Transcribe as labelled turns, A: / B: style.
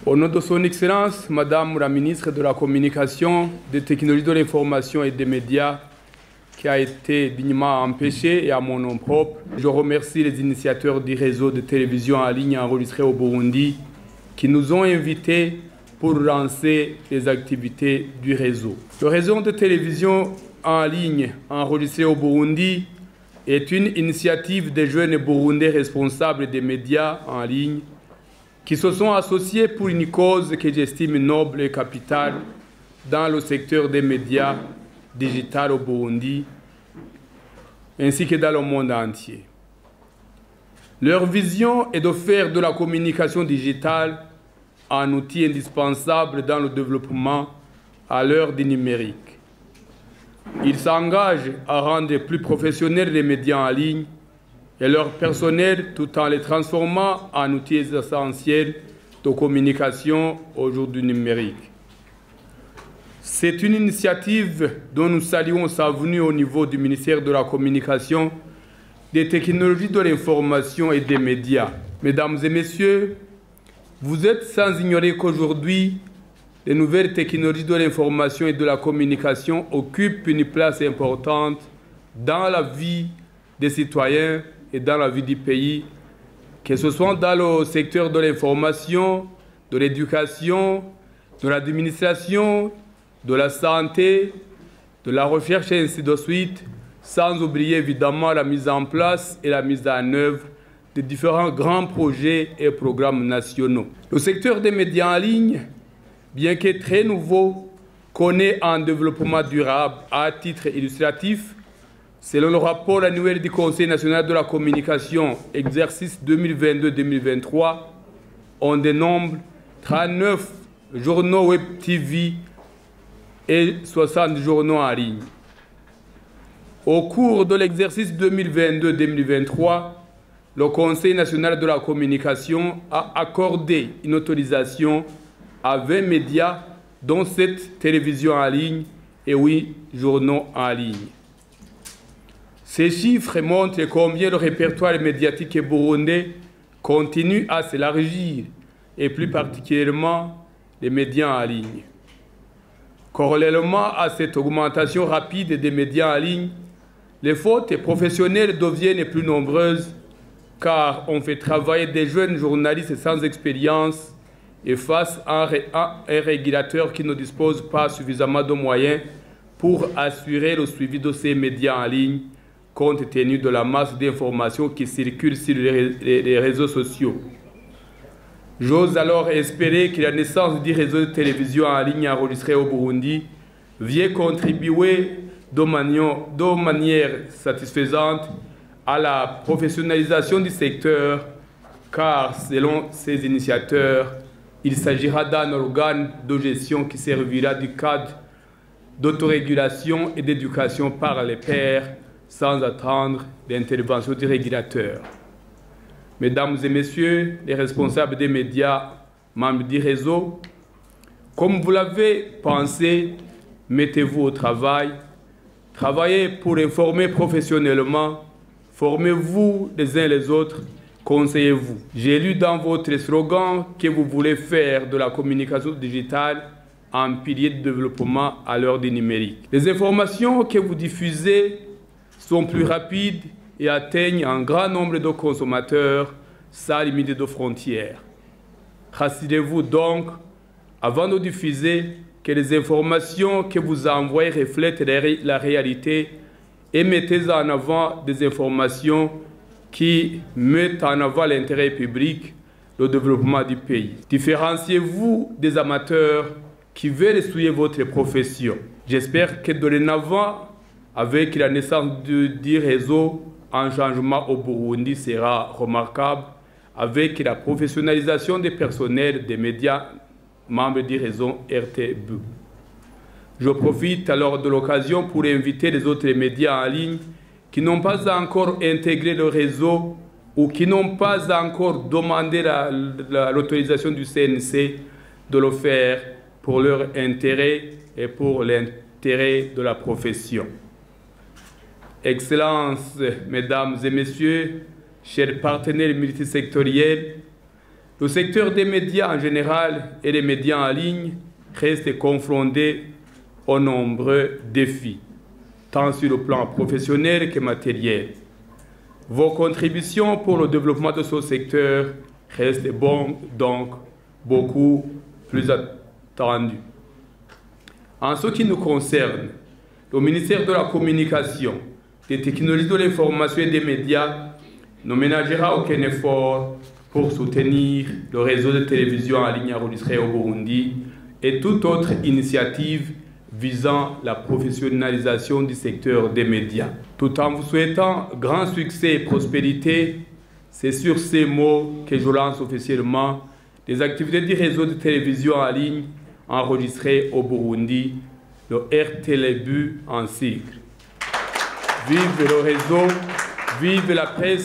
A: Au nom de son Excellence, Madame la Ministre de la Communication, des Technologies de l'Information et des Médias, qui a été dignement empêchée, et à mon nom propre, je remercie les initiateurs du réseau de télévision en ligne enregistré au Burundi qui nous ont invités pour lancer les activités du réseau. Le réseau de télévision en ligne enregistré au Burundi est une initiative des jeunes burundais responsables des médias en ligne qui se sont associés pour une cause que j'estime noble et capitale dans le secteur des médias digitaux au Burundi, ainsi que dans le monde entier. Leur vision est de faire de la communication digitale un outil indispensable dans le développement à l'heure du numérique. Ils s'engagent à rendre plus professionnels les médias en ligne et leur personnel tout en les transformant en outils essentiels de communication au jour du numérique. C'est une initiative dont nous saluons sa venue au niveau du ministère de la Communication, des Technologies de l'Information et des Médias. Mesdames et messieurs, vous êtes sans ignorer qu'aujourd'hui, les nouvelles technologies de l'information et de la communication occupent une place importante dans la vie des citoyens et dans la vie du pays, que ce soit dans le secteur de l'information, de l'éducation, de l'administration, de la santé, de la recherche et ainsi de suite, sans oublier évidemment la mise en place et la mise en œuvre de différents grands projets et programmes nationaux. Le secteur des médias en ligne, bien que très nouveau, connaît un développement durable. À titre illustratif, selon le rapport annuel du Conseil national de la communication, exercice 2022-2023, on dénombre 39 journaux web TV et 60 journaux en ligne. Au cours de l'exercice 2022-2023, le Conseil national de la communication a accordé une autorisation à 20 médias, dont 7 télévisions en ligne et 8 journaux en ligne. Ces chiffres montrent combien le répertoire médiatique burundais continue à s'élargir, et plus particulièrement les médias en ligne. Parallèlement à cette augmentation rapide des médias en ligne, les fautes professionnelles deviennent plus nombreuses car on fait travailler des jeunes journalistes sans expérience et face à un régulateur qui ne dispose pas suffisamment de moyens pour assurer le suivi de ces médias en ligne compte tenu de la masse d'informations qui circulent sur les réseaux sociaux. J'ose alors espérer que la naissance du réseau de télévision en ligne enregistré au Burundi vient contribuer de manière satisfaisante à la professionnalisation du secteur, car selon ces initiateurs, il s'agira d'un organe de gestion qui servira du cadre d'autorégulation et d'éducation par les pairs sans attendre l'intervention du régulateur. Mesdames et messieurs les responsables des médias, membres du réseau, comme vous l'avez pensé, mettez-vous au travail, travaillez pour informer professionnellement, formez-vous les uns les autres, conseillez-vous. J'ai lu dans votre slogan que vous voulez faire de la communication digitale un pilier de développement à l'heure du numérique. Les informations que vous diffusez sont plus rapides et atteignent un grand nombre de consommateurs sans limite de frontières. Rassurez-vous donc, avant de diffuser, que les informations que vous envoyez reflètent la réalité et mettez en avant des informations qui mettent en avant l'intérêt public, le développement du pays. Différenciez-vous des amateurs qui veulent suivre votre profession. J'espère que dorénavant, avec la naissance du réseau, un changement au Burundi sera remarquable avec la professionnalisation des personnels des médias membres du réseau RTB. Je profite alors de l'occasion pour inviter les autres médias en ligne qui n'ont pas encore intégré le réseau ou qui n'ont pas encore demandé l'autorisation du CNC de le faire pour leur intérêt et pour l'intérêt de la profession. Excellences, Mesdames et Messieurs, chers partenaires multisectoriels, Le secteur des médias en général et les médias en ligne restent confrontés aux nombreux défis, tant sur le plan professionnel que matériel. Vos contributions pour le développement de ce secteur restent donc beaucoup plus attendues. En ce qui nous concerne, le ministère de la Communication, des Technologies de l'Information et des Médias ne ménagera aucun effort pour soutenir le réseau de télévision en ligne enregistré au Burundi et toute autre initiative visant la professionnalisation du secteur des médias. Tout en vous souhaitant grand succès et prospérité, c'est sur ces mots que je lance officiellement les activités du réseau de télévision en ligne enregistré au Burundi, le RTLBU en sigle. Vive le réseau, vive la presse